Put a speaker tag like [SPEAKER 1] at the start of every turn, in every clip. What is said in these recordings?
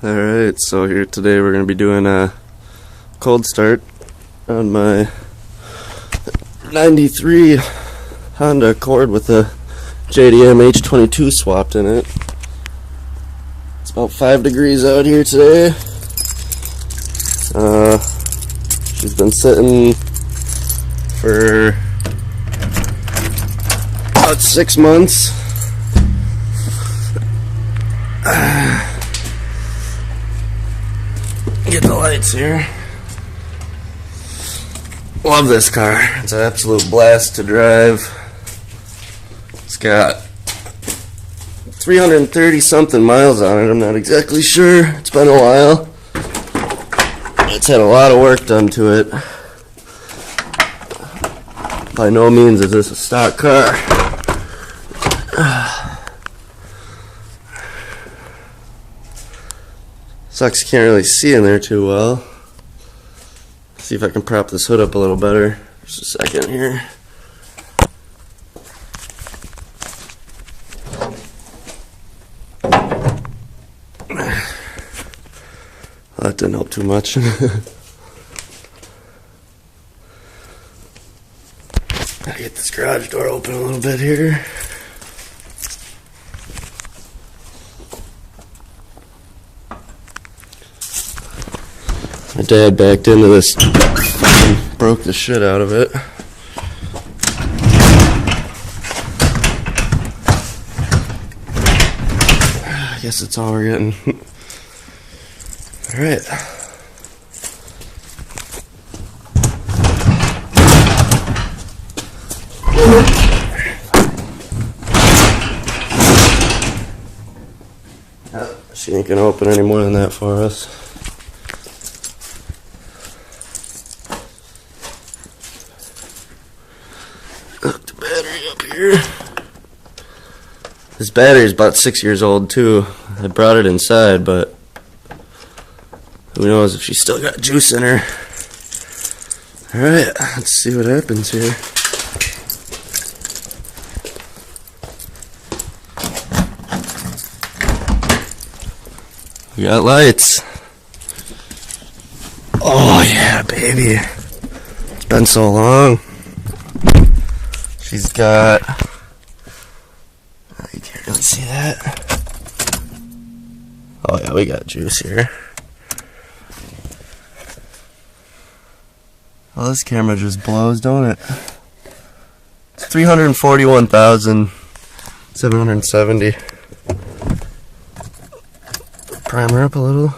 [SPEAKER 1] Alright, so here today we're going to be doing a cold start on my 93 Honda Accord with a JDM H22 swapped in it. It's about 5 degrees out here today. She's been sitting for about 6 months. Get the lights here. Love this car. It's an absolute blast to drive. It's got 330 something miles on it. I'm not exactly sure. It's been a while. It's had a lot of work done to it. By no means is this a stock car. Sucks you can't really see in there too well. See if I can prop this hood up a little better. Just a second here. Well, that didn't help too much. Gotta get this garage door open a little bit here. My dad backed into this and broke the shit out of it. I guess that's all we're getting. Alright. She ain't gonna open any more than that for us. Hook the battery up here. This battery is about 6 years old too. I brought it inside, but who knows if she's still got juice in her. Alright, let's see what happens here. We got lights. Oh yeah, baby. It's been so long. She's got, you can't really see that. Oh yeah, we got juice here. Oh, this camera just blows, don't it? It's 341,770. Prime her up a little.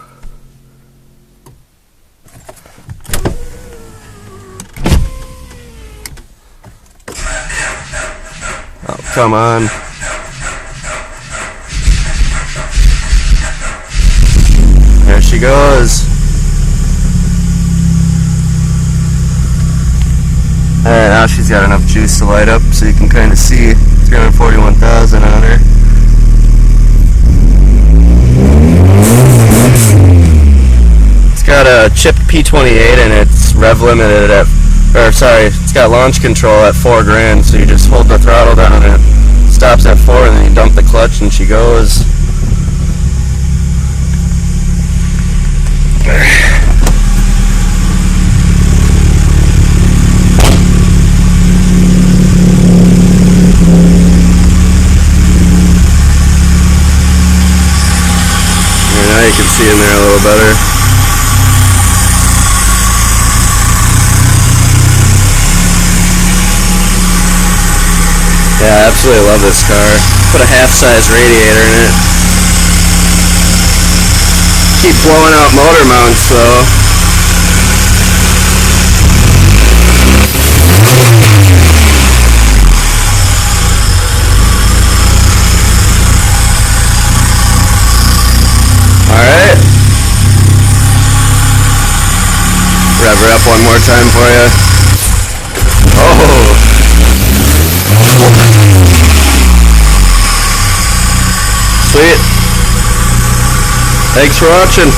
[SPEAKER 1] Oh, come on. There she goes. Alright, now she's got enough juice to light up so you can kind of see 341,000 on her. It's got a chipped P28 and it's rev limited at, it's got launch control at 4 grand, so you just hold the throttle down and it stops at 4 and then you dump the clutch and she goes. Now you can see in there a little better. Yeah, I absolutely love this car. Put a half-size radiator in it. Keep blowing out motor mounts though. Alright. Rev her up one more time for you. Oh! Sweet. Thanks for watching.